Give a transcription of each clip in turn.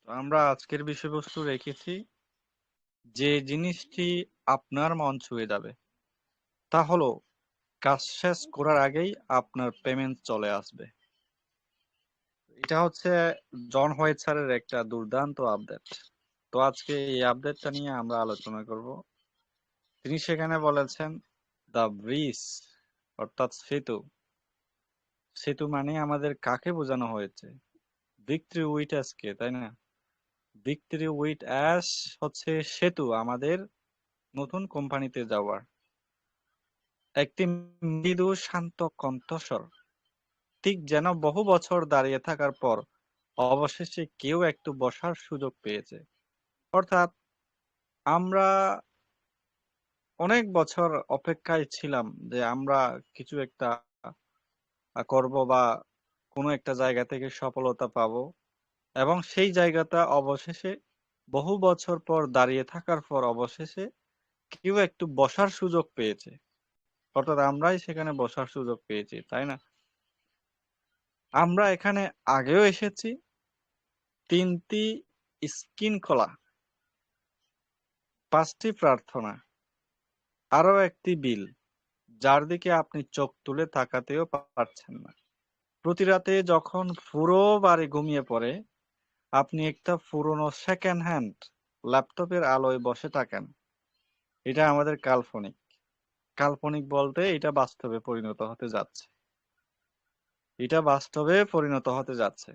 তো আমরা আজকের বিষয়বস্তু রেখেছি যে জিনিসটি আপনার মন ছুঁয়ে যাবে তা হলো কাজ শেষ করার আগেই আপনার পেমেন্ট চলে আসবে। এটা হচ্ছে জন হোয়েটসারের একটা দুর্দান্ত আপডেট। তো আজকে এই আপডেটটা নিয়ে আমরা আলোচনা করব। তিনি সেখানে বলেছেন দ্য ব্রিজ অর্থাৎ সেতু। সেতু মানে আমাদের কাকে বোঝানো হয়েছে? ভিক্টরি উইটাসকে, তাই না? ভিক্টরি উইট অ্যাশ হচ্ছে সেতু আমাদের নতুন কোম্পানিতে যাওয়ার। একটি মৃদু শান্ত কণ্ঠস্বর, ঠিক যেন বহু বছর দাঁড়িয়ে থাকার পর অবশেষে কেউ একটু বসার সুযোগ পেয়েছে। অর্থাৎ আমরা অনেক বছর অপেক্ষায় ছিলাম যে আমরা কিছু একটা করব বা কোনো একটা জায়গা থেকে সফলতা পাবো, এবং সেই জায়গাটা অবশেষে বহু বছর পর দাঁড়িয়ে থাকার পর অবশেষে কেউ একটু বসার সুযোগ পেয়েছে। অর্থাৎ আমরাই সেখানে বসার সুযোগ পেয়েছি, তাই না? আমরা এখানে আগেও এসেছি, 3টি স্ক্রিন খোলা, 5টি প্রার্থনা, আরো একটি বিল যার দিকে আপনি চোখ তুলে তাকাতেও পারছেন না। প্রতি রাতে যখন পুরো বাড়ি ঘুমিয়ে পড়ে, আপনি একটা পুরনো সেকেন্ড হ্যান্ড ল্যাপটপের আলোয় বসে থাকেন। এটা আমাদের কাল্পনিক। কাল্পনিক বলতে এটা বাস্তবে পরিণত হতে যাচ্ছে। এটা বাস্তবে পরিণত হতে যাচ্ছে।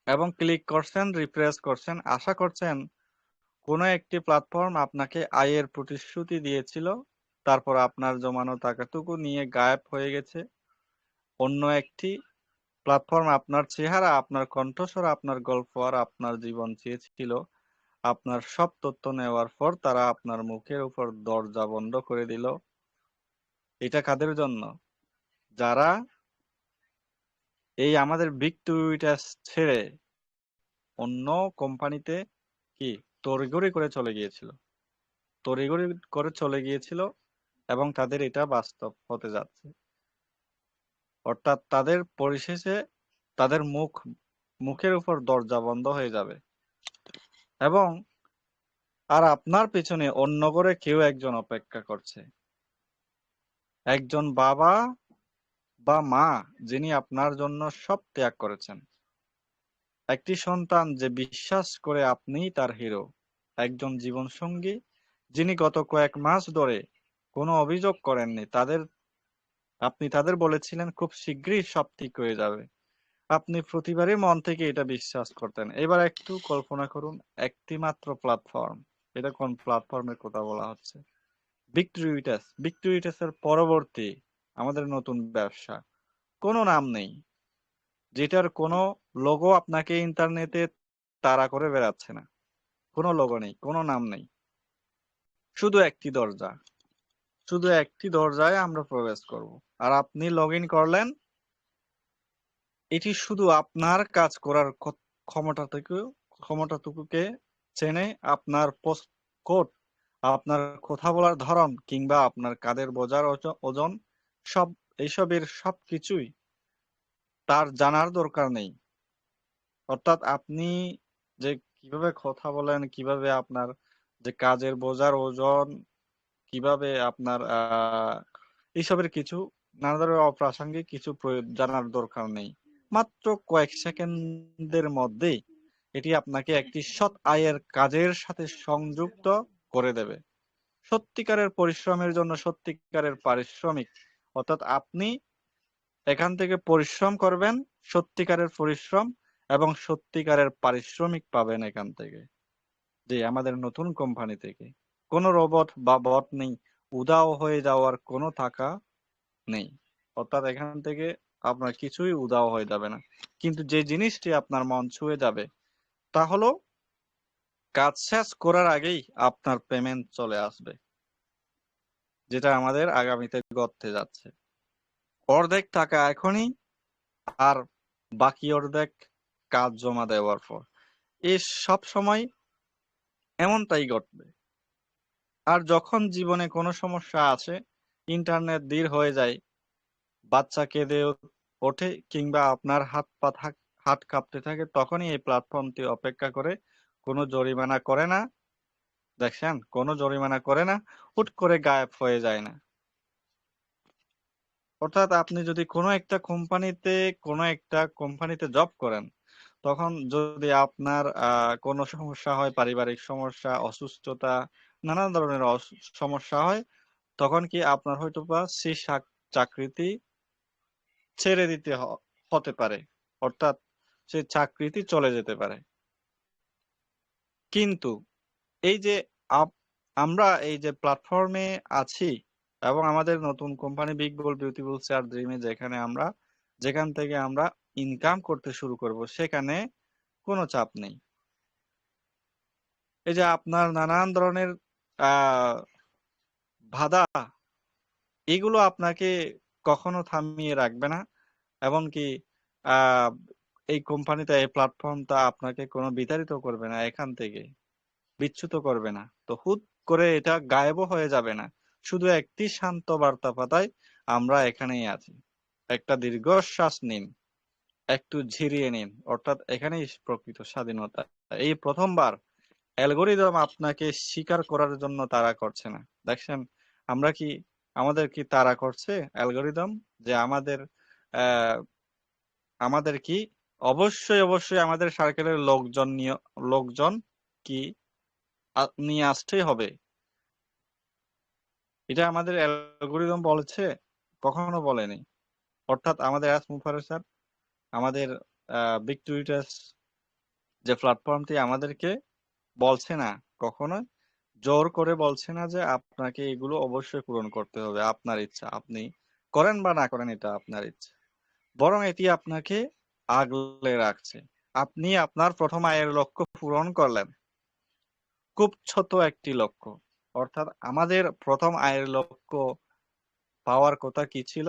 এবং ক্লিক করছেন, রিফ্রেশ করছেন, আশা করছেন কোনো একটি প্ল্যাটফর্ম আপনাকে আয়ের প্রতিশ্রুতি দিয়েছিল, তারপর আপনার জমানো টাকাটুকু নিয়ে গায়েব হয়ে গেছে। অন্য একটি প্ল্যাটফর্ম আপনার চেহারা, আপনার কণ্ঠস্বর, আপনার গল্প আর আপনার জীবন চেয়েছিল। আপনার সব তথ্য নেওয়ার পর তারা আপনার মুখের উপর দরজা বন্ধ করে দিল। এটা কাদের জন্য? যারা এই আমাদের বিগ টুইটার ছেড়ে অন্য কোম্পানিতে কি তড়িঘড়ি করে চলে গিয়েছিল, তড়িঘড়ি করে চলে গিয়েছিল, এবং তাদের এটা বাস্তব হতে যাচ্ছে। অর্থাৎ তাদের পরিশেষে তাদের মুখের উপর দরজা বন্ধ হয়ে যাবে, এবং আর আপনার পেছনে অন্য করে কেউ একজন অপেক্ষা করছে। একজন বাবা বা মা যিনি আপনার জন্য সব ত্যাগ করেছেন। একটি সন্তান যে বিশ্বাস করে আপনিই তার হিরো। একজন জীবনসঙ্গী যিনি গত কয়েক মাস ধরে কোনো অভিযোগ করেননি। আপনি তাদের বলেছিলেন খুব শীঘ্রই সব ঠিক হয়ে যাবে। আপনি প্রতিবারই মন থেকে এটা বিশ্বাস করতেন। এবার একটু কল্পনা করুন, একটি মাত্র প্ল্যাটফর্ম। এটা কোন প্ল্যাটফর্মের কথা বলা হচ্ছে? ভিক্টোরিটাস। ভিক্টোরিটাসের পরবর্তী আমাদের নতুন ব্যবসা, কোনো নাম নেই, যেটার কোনো লোগো আপনাকে ইন্টারনেটে তাড়া করে বেড়াচ্ছে না। কোনো লোগো নেই, কোনো নাম নেই, শুধু একটি দরজা। শুধু একটি দরজায় আমরা প্রবেশ করব। আর আপনি লগ ইন করলেন। এটি শুধু আপনার কাজ করার ক্ষমতাটুকুকে চেনে, আপনার পোস্ট কোড, আপনার কথা বলার ধরন, কিংবা আপনার কাঁধের বোঝার ওজন, সব এইসবের সবকিছুই তার জানার দরকার নেই। অর্থাৎ আপনি যে কিভাবে কথা বলেন, কিভাবে আপনার যে কাজের বোঝার ওজন, কিভাবে আপনার এইসবের কিছু নানা ধরনের অপ্রাসঙ্গিক কিছু জানার দরকার নেই। মাত্র কয়েক সেকেন্ডের মধ্যেই এটি আপনাকে একটি সৎ আয়ের কাজের সাথে সংযুক্ত করে দেবে। সত্যিকারের পরিশ্রমের জন্য সত্যিকারের পারিশ্রমিক। অর্থাৎ আপনি এখান থেকে পরিশ্রম করবেন, সত্যিকারের পরিশ্রম, এবং সত্যিকারের পারিশ্রমিক পাবেন এখান থেকে, যে আমাদের নতুন কোম্পানি থেকে। কোনো রোবট বা বট নেই, উধাও হয়ে যাওয়ার কোনো টাকা নেই। অর্থাৎ এখান থেকে আপনার কিছুই উধাও হয়ে যাবে না। কিন্তু যে জিনিসটি আপনার মন ছুঁয়ে যাবে তা হলো কাজ শেষ করার আগেই আপনার পেমেন্ট চলে আসবে, যেটা আমাদের আগামীতে ঘটতে যাচ্ছে। অর্ধেক টাকা এখনই, আর বাকি অর্ধেক কাজ জমা দেওয়ার পর। এই সব সময় এমনটাই ঘটবে। আর যখন জীবনে কোনো সমস্যা আসে, ইন্টারনেট ধীর হয়ে যায়, বাচ্চা কেঁদে ওঠে, কিংবা আপনার হাত কাঁপতে থাকে, তখনই এই প্ল্যাটফর্মটি অপেক্ষা করে, কোনো জরিমানা করে না। দেখছেন, কোনো জরিমানা করে না, হুট করে গায়েব হয়ে যায় না। অর্থাৎ আপনি যদি কোনো একটা কোম্পানিতে জব করেন, তখন যদি আপনার কোনো সমস্যা হয়, পারিবারিক সমস্যা, অসুস্থতা, নানা ধরনের সমস্যা হয়, তখন কি আপনার হয়তোবা সেই চাকরিটি ছেড়ে দিতে হতে পারে। অর্থাৎ সেই চাকরিটি চলে যেতে পারে। কিন্তু এই যে আমরা এই যে প্ল্যাটফর্মে আছি এবং আমাদের নতুন company big bull beautiful chair ড্রিমে যেখান থেকে আমরা ইনকাম করতে শুরু করব, সেখানে কোনো চাপ নেই। এই যে আপনার নানান ধরনের আহ বাধা, এগুলো আপনাকে কখনো থামিয়ে রাখবে না। এমনকি আহ এই কোম্পানিটা, এই প্ল্যাটফর্মটা আপনাকে কোনো বিতাড়িত করবে না, এখান থেকে বিচ্যুত করবে না। তো হুট করে এটা গায়েবও হয়ে যাবে না। শুধু একটি শান্ত বার্তা পাঠায়, আমরা এখানেই আছি। একটা দীর্ঘশ্বাস নিন, একটু ঝিরিয়ে নিন। অর্থাৎ এখানেই প্রকৃত স্বাধীনতা। এই প্রথমবার অ্যালগোরিদম আপনাকে স্বীকার করার জন্য তাড়া করছে না। দেখছেন, আমাদের কি তাড়া করছে অ্যালগোরিদম? যে আহ আমাদের কি অবশ্যই অবশ্যই আমাদের সার্কেলের লোকজন কি নিয়ে আসতেই হবে। এটা আমাদের অ্যালগোরিদম বলেছে? কখনো বলেনি। অর্থাৎ আমাদের স্যার, আমাদের বিগটুইটাস যে প্ল্যাটফর্মটি আমাদেরকে বলছে না, কখনো জোর করে বলছে না যে আপনাকে এগুলো অবশ্যই পূরণ করতে হবে। আপনার ইচ্ছা, আপনি করেন বা না করেন, এটা আপনার ইচ্ছা। বরং এটি আপনাকে আগলে রাখছে। আপনি আপনার প্রথম আয়ের লক্ষ্য পূরণ করলেন, খুব ছোট একটি লক্ষ্য। অর্থাৎ আমাদের প্রথম আয়ের লক্ষ্য পাওয়ার কথা কি ছিল?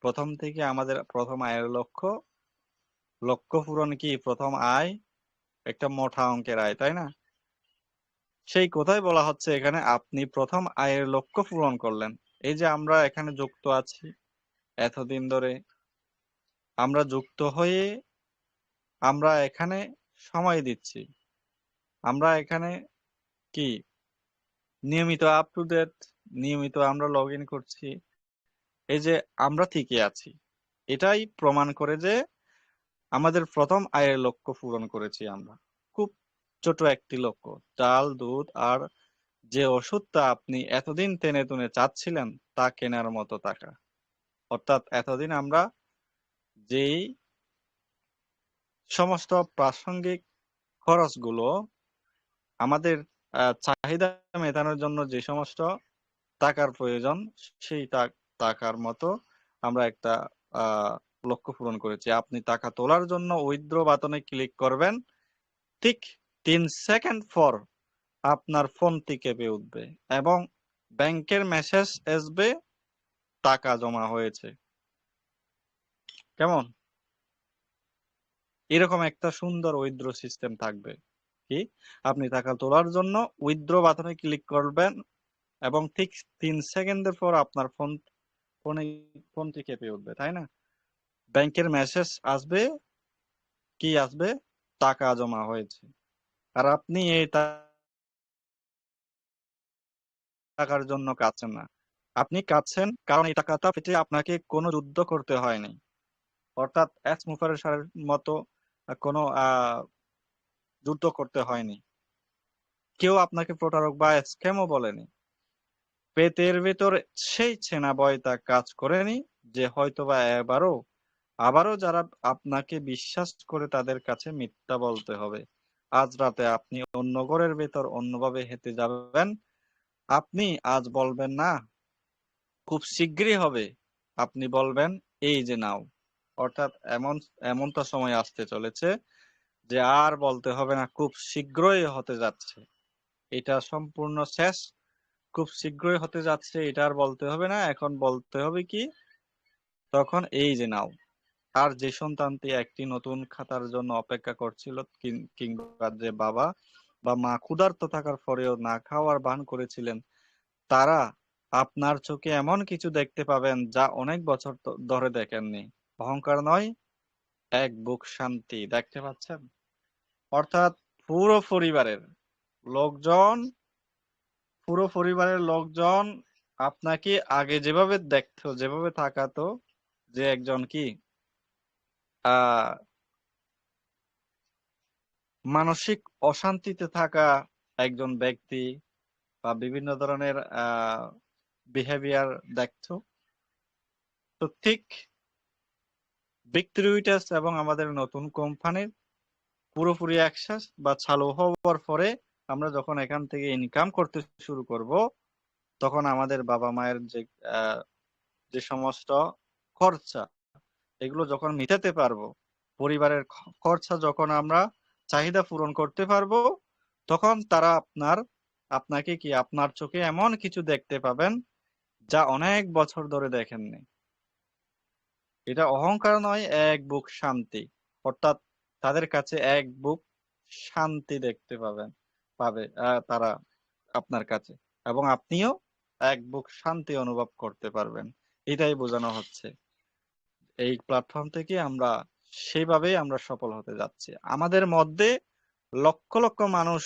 প্রথম থেকে আমাদের প্রথম আয়ের লক্ষ্য পূরণ কি? প্রথম আয় একটা মোটা অঙ্কের আয়, তাই না? সেই কথাই বলা হচ্ছে এখানে, আপনি প্রথম আয়ের লক্ষ্য পূরণ করলেন। এই যে আমরা এখানে যুক্ত আছি এতদিন ধরে, আমরা যুক্ত হয়ে আমরা এখানে সময় দিচ্ছি, আমরা এখানে কি নিয়মিত আপ টু ডেট, নিয়মিত আমরা লগ ইন করছি। এই যে আমরা ঠিকই আছি, এটাই প্রমাণ করে যে আমাদের প্রথম আয়ের লক্ষ্য পূরণ করেছি আমরা। খুব ছোট একটি লক্ষ্য, চাল, দুধ আর যে ওষুধটা আপনি এতদিন টেনে টুনে চাচ্ছিলেন, তা কেনার মতো টাকা। অর্থাৎ এতদিন আমরা যেই সমস্ত প্রাসঙ্গিক খরচগুলো, আমাদের চাহিদা মেটানোর জন্য যে সমস্ত টাকার প্রয়োজন, সেই টাকার মতো আমরা একটা আহ লক্ষ্য পূরণ করেছি। আপনি টাকা তোলার জন্য উইথড্র বাটনে ক্লিক করবেন, ঠিক 3 সেকেন্ড পর আপনার ফোনটি কেঁপে উঠবে এবং ব্যাংকের মেসেজ আসবে, টাকা জমা হয়েছে। কেমন? এরকম একটা সুন্দর উইথড্র সিস্টেম থাকবে। কি, আপনি টাকা তোলার জন্য উইথড্র বাটনে ক্লিক করবেন এবং ঠিক 3 সেকেন্ডের পর আপনার ফোনটি কেঁপে উঠবে, তাই না? ব্যাংকের মেসেজ আসবে, কি আসবে? টাকা জমা হয়েছে। আর আপনি এই টাকার জন্য কাঁদছেন না, আপনি কাঁদছেন কারণ এই টাকাটা পেতে আপনাকে কোনো যুদ্ধ করতে হয়নি। অর্থাৎ মুফারের মতো কোনো যুদ্ধ করতে হয়নি। কেউ আপনাকে প্রতারক বা স্ক্যামও বলেনি। পেটের ভেতর সেই ছেনা ভয়টা কাজ করেনি যে হয়তোবা আবারও যারা আপনাকে বিশ্বাস করে তাদের কাছে মিথ্যা বলতে হবে। আজ রাতে আপনি অন্য ঘরের ভেতর অন্যভাবে হেঁটে যাবেন। আপনি আজ বলবেন না খুব শীঘ্রই হবে, আপনি বলবেন এই যে নাও। অর্থাৎ এমনটা সময় আসতে চলেছে যে আর বলতে হবে না খুব শীঘ্রই হতে যাচ্ছে, এটা সম্পূর্ণ শেষ, খুব শীঘ্রই হতে যাচ্ছে, এটা আর বলতে হবে না। এখন বলতে হবে কি, তখন এই যে নাও। আর যে সন্তানটি একটি নতুন খাতার জন্য অপেক্ষা করছিল, কিংবা যে বাবা বা মা ক্ষুধার্ত থাকার পরেও না খাওয়ার ভান করেছিলেন, তারা আপনার চোখে এমন কিছু দেখতে পাবেন যা অনেক বছর ধরে দেখেননি। অহংকার নয়, এক বুক শান্তি, দেখতে পাচ্ছেন? অর্থাৎ পুরো পরিবারের লোকজন পুরো পরিবারের লোকজন আপনাকে আগে যেভাবে দেখতো, যেভাবে তাকাতো, যে একজন কি আহ মানসিক অশান্তিতে থাকা একজন ব্যক্তি বা বিভিন্ন ধরনের বিহেভিয়ার দেখতো। তো ঠিক ভিক্টোরিয়াস এবং আমাদের নতুন কোম্পানির পুরোপুরি অ্যাক্সেস বা চালু হওয়ার পরে আমরা যখন এখান থেকে ইনকাম করতে শুরু করব, তখন আমাদের বাবা মায়ের যে সমস্ত খরচা, এগুলো যখন মিটাতে পারবো, পরিবারের খরচা যখন আমরা চাহিদা পূরণ করতে পারবো, তখন তারা আপনাকে কি আপনার চোখে এমন কিছু দেখতে পাবেন যা অনেক বছর ধরে দেখেননি। এটা অহংকার নয়, এক বুক শান্তি। অর্থাৎ তাদের কাছে এক বুক শান্তি দেখতে পাবে তারা আপনার কাছে, এবং আপনিও এক বুক শান্তি অনুভব করতে পারবেন। এটাই বোঝানো হচ্ছে। এই প্ল্যাটফর্ম থেকে আমরা সেইভাবেই আমরা সফল হতে যাচ্ছি। আমাদের মধ্যে লক্ষ লক্ষ মানুষ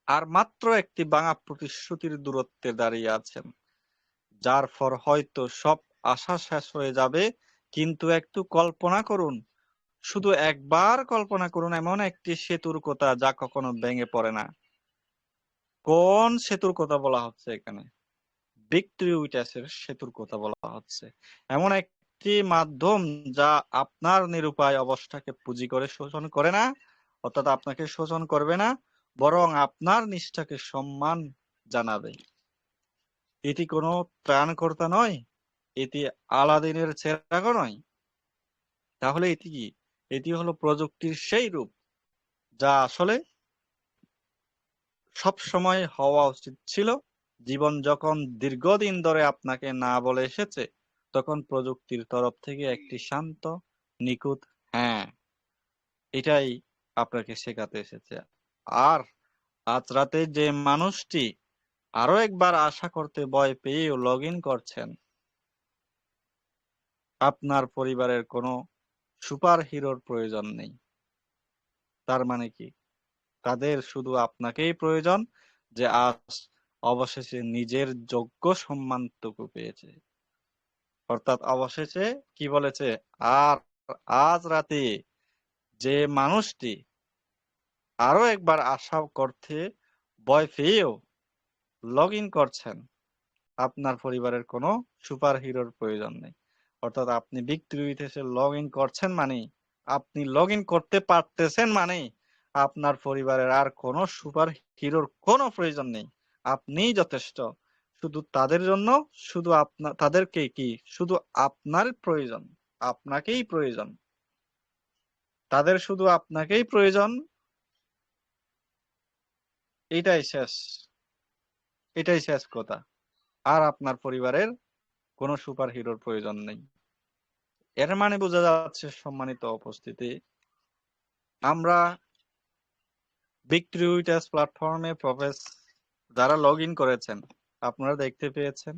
আর মাত্র একটি ভাঙা প্রতিশ্রুতির দূরত্বে দাঁড়িয়ে আছেন, যার পর হয়তো সব আশা শেষ হয়ে যাবে। কিন্তু একটু কল্পনা করুন, শুধু একবার কল্পনা করুন এমন একটি সেতুর কথা যা কখনো ভেঙে পড়ে না। কোন সেতুর কথা বলা হচ্ছে এখানে? ভিক্টোরিয়াসের সেতুর কথা বলা হচ্ছে। এমন একটি মাধ্যম যা আপনার নিরুপায় অবস্থাকে পুঁজি করে শোষণ করে না, অর্থাৎ আপনাকে শোষণ করবে না, বরং আপনার নিষ্ঠাকে সম্মান জানাবে। এটি কোনো ত্রাণকর্তা নয়, এটি আলাদিনের চেরাগও নয়। তাহলে এটি কি? এটি হলো প্রযুক্তির সেই রূপ যা আসলে সব সময় হওয়া উচিত ছিল। জীবন যখন দীর্ঘদিন ধরে আপনাকে না বলে এসেছে, তখন প্রযুক্তির তরফ থেকে একটি শান্ত, নিখুঁত হ্যাঁ, এটাই আপনাকে শেখাতে এসেছে। আর আজ রাতে যে মানুষটি আরো একবার আশা করতে ভয় পেয়েও লগ ইন করছেন, আপনার পরিবারের কোনো সুপার হিরোর প্রয়োজন নেই। তার মানে কি? তাদের শুধু আপনাকেই প্রয়োজন, যে আজ অবশেষে নিজের যোগ্য সম্মানটুকু পেয়েছে। অর্থাৎ অবশেষে কি বলেছে? আর আজ রাতে যে মানুষটি আরো একবার আশা করতে ভয় পেয়েও লগ ইন করছেন, আপনার পরিবারের কোনো সুপার হিরোর প্রয়োজন নেই। অর্থাৎ আপনি ভিক্টোরিতে এসে লগ ইন করছেন মানে, আপনি লগ ইন করতে পারতেছেন মানে, আপনার পরিবারের আর কোনো সুপার হিরোর কোনো প্রয়োজন নেই। আপনিই যথেষ্ট। শুধু তাদের জন্য, শুধু তাদেরকে কি শুধু আপনার প্রয়োজন, আপনাকেই প্রয়োজন। তাদের শুধু আপনাকেই প্রয়োজন। এটাই শেষ, এটাই শেষ কথা। আর আপনার পরিবারের কোনো সুপার হিরোর প্রয়োজন নেই। এর মানে বোঝা যাচ্ছে, সম্মানিত উপস্থিতি, আমরা ভিক্টোরিয়াস প্ল্যাটফর্মে যারা লগ ইন করেছেন, আপনারা দেখতে পেয়েছেন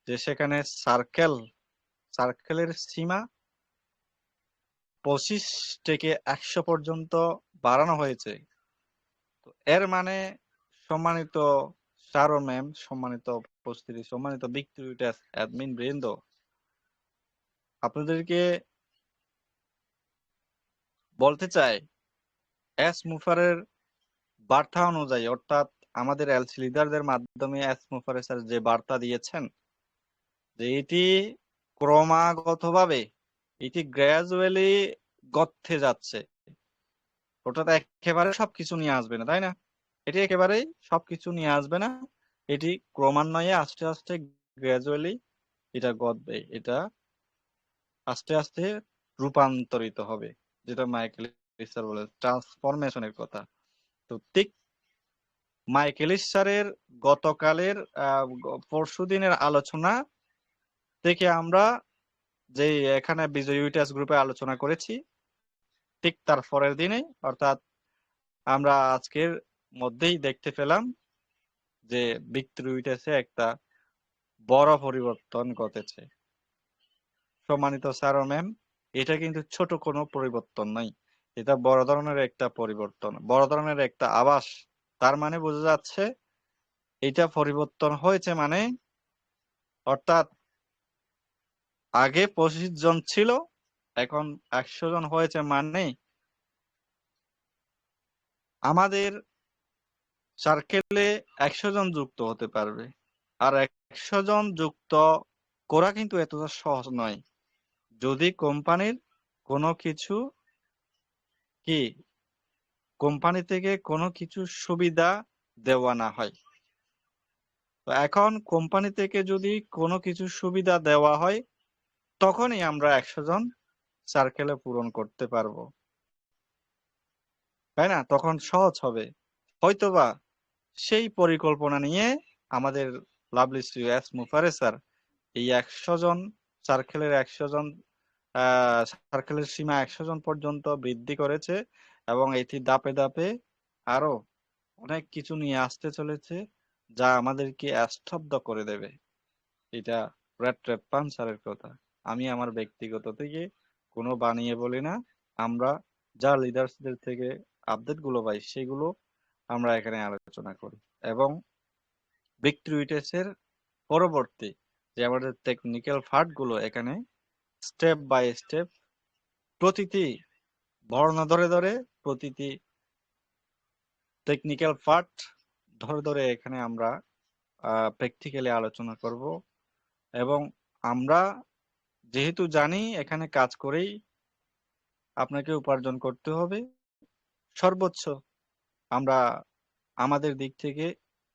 যে সেখানে সার্কেলের সীমা 25 থেকে 100 পর্যন্ত বাড়ানো হয়েছে। তো এর মানে, সম্মানিত শারো ম্যাম, সম্মানিত উপস্থিতি, সম্মানিত ভিক্টোরিয়াস অ্যাডমিন বৃন্দ, আপনাদেরকে বলতে চাই, এস মুফারের বার্তা অনুযায়ী, অর্থাৎ আমাদের এলসি লিডারদের মাধ্যমে এস মুফারের স্যার যে বার্তা দিয়েছেন, যে এটি ক্রমাগতভাবে, এটি গ্র্যাজুয়ালি গড়তে যাচ্ছে। অর্থাৎ একেবারে সবকিছু নিয়ে আসবে না, তাই না? এটি একেবারেই সবকিছু নিয়ে আসবে না। এটি ক্রমান্বয়ে আস্তে আস্তে গ্র্যাজুয়ালি এটা গড়বে, এটা আস্তে আস্তে রূপান্তরিত হবে, যেটা মাইকেল স্যার বলে ট্রান্সফরমেশনের কথা। তো ঠিক মাইকেল স্যারের গতকালের পরশুদিনের আলোচনা থেকে আমরা যে এখানে বিজয় উইটাস গ্রুপে আলোচনা করেছি, ঠিক তার পরের দিনে, অর্থাৎ আমরা আজকের মধ্যেই দেখতে পেলাম যে ভিক্টোরি উইটাসে একটা বড় পরিবর্তন ঘটেছে। সম্মানিত স্যার ও ম্যাম, এটা কিন্তু ছোট কোনো পরিবর্তন নয়, এটা বড় ধরনের একটা পরিবর্তন, বড় ধরনের একটা আভাস। তার মানে বোঝা যাচ্ছে এটা পরিবর্তন হয়েছে, মানে অর্থাৎ আগে 25 জন ছিল, এখন 100 জন হয়েছে, মানে আমাদের সার্কেলে 100 জন যুক্ত হতে পারবে। আর 100 জন যুক্ত করা কিন্তু এতটা সহজ নয়, যদি কোম্পানির কোনো কিছু কি কোম্পানি থেকে কোনো কিছু সুবিধা দেওয়া না হয়। তো এখন কোম্পানি থেকে যদি কোনো কিছু সুবিধা দেওয়া হয়, তখনই আমরা 100 জন সার্কেলে পূরণ করতে পারবো, তাই না? তখন সহজ হবে। হয়তোবা সেই পরিকল্পনা নিয়ে আমাদের লাভলি এস মুফারে স্যার এই 100 জন সার্কেলের 100 জন সার্কেলের সীমা 100 জন পর্যন্ত বৃদ্ধি করেছে, এবং এটি ধাপে ধাপে আরো অনেক কিছু নিয়ে আসতে চলেছে, যা আমাদেরকে স্তব্ধ করে দেবে। এটা রেড রেপ্পান স্যারের কথা, আমি আমার ব্যক্তিগত থেকে কোনো বানিয়ে বলি না। আমরা যা লিডার্সদের থেকে আপডেট গুলো পাই সেগুলো আমরা এখানে আলোচনা করি, এবং ভিক্টরিটেসের পরবর্তী যে আমাদের টেকনিক্যাল পার্ট গুলো এখানে স্টেপ বাই স্টেপ প্রতিটি বর্ণ ধরে ধরে, প্রতিটি টেকনিক্যাল পার্ট ধরে ধরে এখানে আমরা প্র্যাকটিক্যালি আলোচনা করব। এবং আমরা যেহেতু জানি এখানে কাজ করেই আপনাকে উপার্জন করতে হবে, সর্বোচ্চ আমরা আমাদের দিক থেকে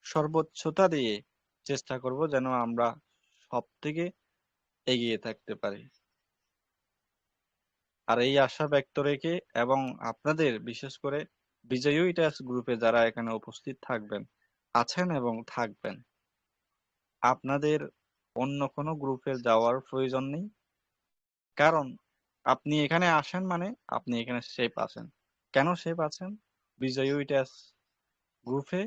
সর্বোচ্চতা দিয়ে চেষ্টা করব যেন আমরা সব থেকে এগিয়ে থাকতে পারি। আর এই আশা ব্যক্ত রেখে, এবং আপনাদের বিশেষ করে বিজয়ী টাস্ক গ্রুপে যারা এখানে উপস্থিত থাকবেন, আছেন এবং থাকবেন, আপনাদের অন্য কোনো গ্রুপে যাওয়ার প্রয়োজন নেই। কারণ আপনি এখানে আসেন মানে আপনি এখানে সেফ আছেন। কেন সেফ আছেন? বিজয়ী টাস্ক গ্রুপে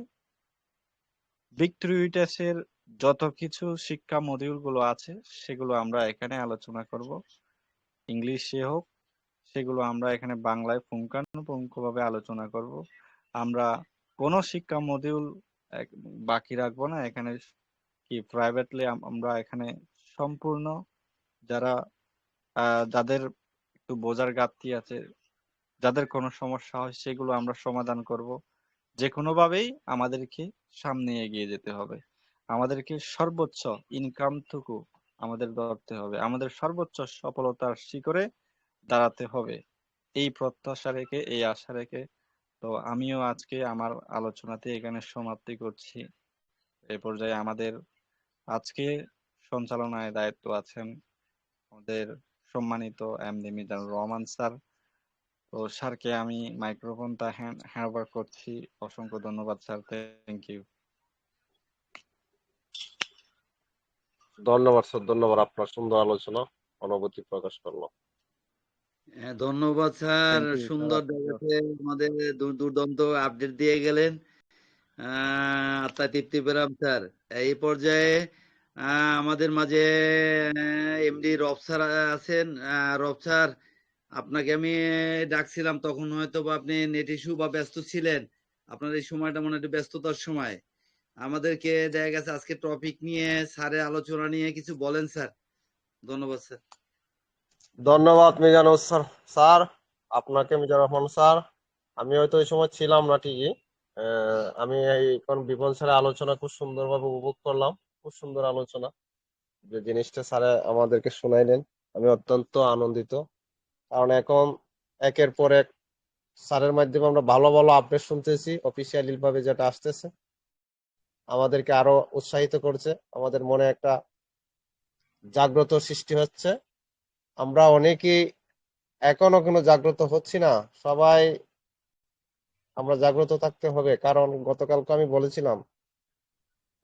ভিক্টরি টাস্কের যত কিছু শিক্ষা মডিউল গুলো আছে সেগুলো আমরা এখানে আলোচনা করব। ইংলিশে হোক, সেগুলো আমরা এখানে বাংলায় পুঙ্খানুপুঙ্খভাবে আলোচনা করব। আমরা কোনো শিক্ষা মডিউল বাকি রাখবো না এখানে। কি প্রাইভেটলি আমরা এখানে সম্পূর্ণ যারা যাদের একটু বোঝার ঘাটতি আছে, যাদের কোনো সমস্যা হয়, সেগুলো আমরা সমাধান করব। যে কোনো ভাবেই আমাদেরকে সামনে এগিয়ে যেতে হবে, আমাদেরকে সর্বোচ্চ ইনকামটুকু আমাদের ধরতে হবে, আমাদের সর্বোচ্চ সফলতার শিখরে দাঁড়াতে হবে, এই প্রত্যাশা রেখে, এই আশা রেখে। তো আমিও আজকে আমার আলোচনাতে এখানে সমাপ্তি করছি। এ পর্যায়ে আমাদের আজকে সঞ্চালনায় দায়িত্ব আছেন আমাদের সম্মানিত এমডি মিজানুর রহমান স্যার। তো স্যারকে আমি মাইক্রোফোনটা হ্যান্ড ওভার করছি। অসংখ্য ধন্যবাদ স্যার, থ্যাংক ইউ। ধন্যবাদ স্যার, ধন্যবাদ। আপনার সুন্দর আলোচনা অনুভূতি প্রকাশ করলো। ধন্যবাদ স্যার, থ্যাংক ইউ সুন্দর দেখাতে আমাদের দুর্দান্ত আপডেট দিয়ে গেলেন। আত্মা তৃপ্তি পেলাম স্যার। এই পর্যায়ে আমাদের মাঝে এমডি রব স্যার আছেন। রব স্যার, আপনাকে আমি ডাকছিলাম, তখন হয়তো বা আপনি নেট ইস্যু বা ব্যস্ত ছিলেন। আপনার এই সময়টা মনে একটু ব্যস্ততার সময়। আমাদেরকে দেখা গেছে আজকে টপিক নিয়ে স্যারের আলোচনা নিয়ে কিছু বলেন স্যার। ধন্যবাদ স্যার। ধন্যবাদ মিজানুর স্যার। স্যার আপনাকে, মিজানুর রহমান স্যার, আমি হয়তো ওই সময় ছিলাম না ঠিকই। আমি এখন বিপন স্যারের আলোচনা খুব সুন্দরভাবে উপভোগ করলাম। খুব সুন্দর আলোচনা, যে জিনিসটা স্যারে আমাদেরকে শোনাইলেন, আমি অত্যন্ত আনন্দিত। কারণ এখন একের পর এক স্যারের মাধ্যমে আমরা ভালো ভালো আপডেট শুনতেছি, অফিসিয়ালি ভাবে যেটা আসতেছে আমাদেরকে আরো উৎসাহিত করছে, আমাদের মনে একটা জাগ্রত সৃষ্টি হচ্ছে। আমরা অনেকেই এখনো কোনো জাগ্রত হচ্ছি না, সবাই আমরা জাগ্রত থাকতে হবে। কারণ গতকালকে আমি বলেছিলাম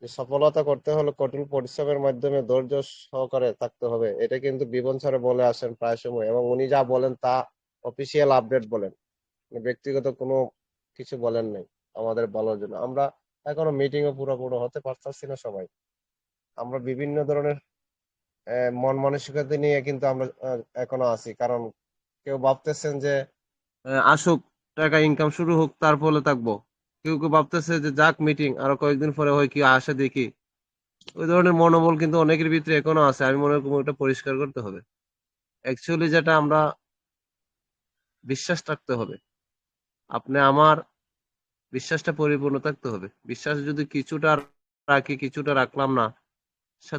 যে সফলতা করতে হলে কঠিন পরিশ্রমের মাধ্যমে ধৈর্য সহকারে থাকতে হবে। এটা কিন্তু বিবন স্যার বলে আসেন প্রায় সময়, এবং উনি যা বলেন তা অফিসিয়াল আপডেট বলেন, ব্যক্তিগত কোনো কিছু বলেন নাই আমাদের বলার জন্য। আমরা এখনো মিটিংও পুরোপুরি হতে পারতেছি না সবাই। আমরা বিভিন্ন ধরনের মন মানসিকতা নিয়ে কিন্তু আমরা এখনো আছি। কারণ কেউ ভাবতেছেন যে আসুক, টাকা ইনকাম শুরু হোক, তার ফলে থাকবো। কেউ কেউ ভাবতেছে যে যাক মিটিং, আরো কয়েকদিন পরে হয় কি আসে দেখি। ওই ধরনের মনোবল কিন্তু অনেকের ভিতরে এখনো আছে। আমি মনে করি ওটা পরিষ্কার করতে হবে। অ্যাকচুয়ালি যেটা আমরা বিশ্বাস রাখতে হবে। আপনি আমার বিশ্বাসটা পরিপূর্ণ থাকতে হবে। বিশ্বাস যদি কিছুটা রাখি, কিছুটা রাখলাম না,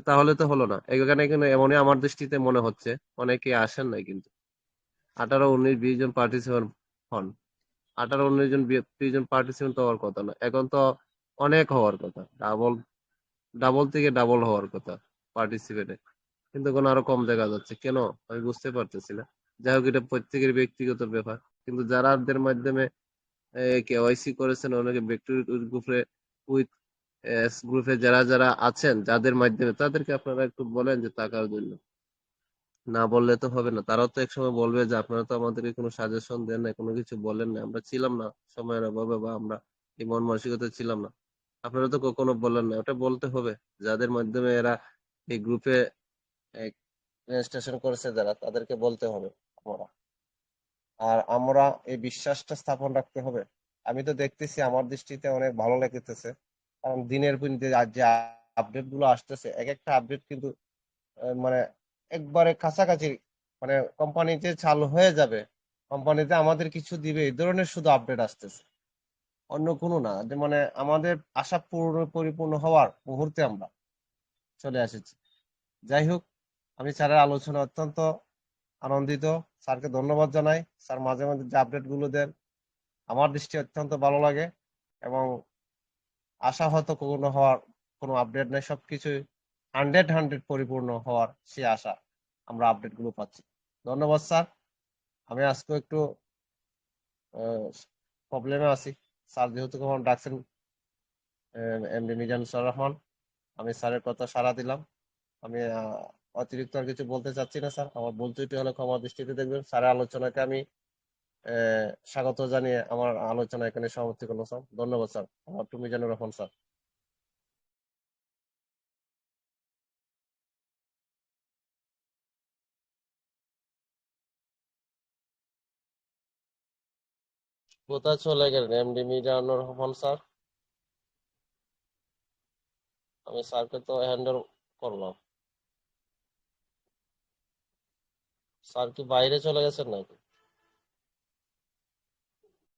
তাহলে তো হলো না। এখানে কিন্তু এমনই আমার দৃষ্টিতে মনে হচ্ছে অনেকে আসেন নাই কিন্তু 18, 19, 20 জন পার্টিসিপেন্ট হন। 18, 19 জন 20 জন পার্টিসিপেন্ট তো হওয়ার কথা না। এখন তো অনেক হওয়ার কথা। ডাবল ডাবল থেকে ডাবল হওয়ার কথা পার্টিসিপেন্টে। কিন্তু এখন আরো কম দেখা যাচ্ছে। কেন? আমি বুঝতে পারতেছি না। যাই হোক, এটা প্রত্যেকের ব্যক্তিগত ব্যাপার। কিন্তু যারাদের মাধ্যমে কেওয়াইসি করেছেন অনেকে ব্যক্তিগত গ্রুপে উইথ গ্রুপে যারা আছেন, যাদের মাধ্যমে তাদেরকে আপনারা একটু বলেন যে টাকার জন্য। না বললে তো হবে না। তারাও তো একসময় বলবে যে আপনারা তো আমাদেরকে কোনো সাজেশন দেন নাই, কোনো কিছু বলেন নাই। আমরা ছিলাম না সময়ের অভাবে, বা আমরা এই মন মানসিকতায় ছিলাম না। আপনারা তো কখনো বলেন না। ওটা বলতে হবে। যাদের মাধ্যমে এরা এই গ্রুপে রেজিস্ট্রেশন করেছে, যারা তাদেরকে বলতে হবে আমরা। আর আমরা এই বিশ্বাসটা স্থাপন রাখতে হবে। আমি তো দেখতেছি, আমার দৃষ্টিতে অনেক ভালো লাগতেছে। কারণ দিনের পর দিন যে আপডেট গুলো আসতেছে, এক একটা আপডেট কিন্তু মানে একবারে কাছাকাছি, মানে কোম্পানিতে চালু হয়ে যাবে, কোম্পানিতে আমাদের কিছু দিবে, এই ধরনের শুধু আপডেট আসতেছে, অন্য কোনো না। যে মানে আমাদের আশা পরিপূর্ণ হওয়ার মুহূর্তে আমরা চলে এসেছি। যাই হোক, আমি স্যারের আলোচনা অত্যন্ত আনন্দিত। স্যারকে ধন্যবাদ জানাই। স্যার মাঝে মাঝে যে আপডেট গুলো দেন আমার দৃষ্টি অত্যন্ত ভালো লাগে, এবং আশা হয়তো কোনো হওয়ার কোনো আপডেট নেই, সবকিছুই 100 পরিপূর্ণ হওয়ার সে আশা আমরা আপডেট গুলো পাচ্ছি। ধন্যবাদ স্যার। আমি আজকে একটু প্রবলেমে আছি। স্যার যেহেতু কখন ডাকছেন, এমডি মিজানুর রহমান, আমি স্যারের কথা সাড়া দিলাম। আমি অতিরিক্ত আর কিছু বলতে চাচ্ছি না স্যার। আমার ভুল ত্রুটি হলে ক্ষমা দৃষ্টিতে দেখবেন। স্যারের আলোচনাকে আমি স্বাগত জানিয়ে আমার আলোচনা এখানে সমাপ্তি করলাম স্যার। ধন্যবাদ স্যার। আমার টু মিজানুর রহমান স্যার। কোথায় চলে গেলেন এমডি মিজানুর রহমান স্যার? আমি স্যারকে তো হ্যান্ডেল করলাম। স্যার কি বাইরে চলে গেছেন নাকি?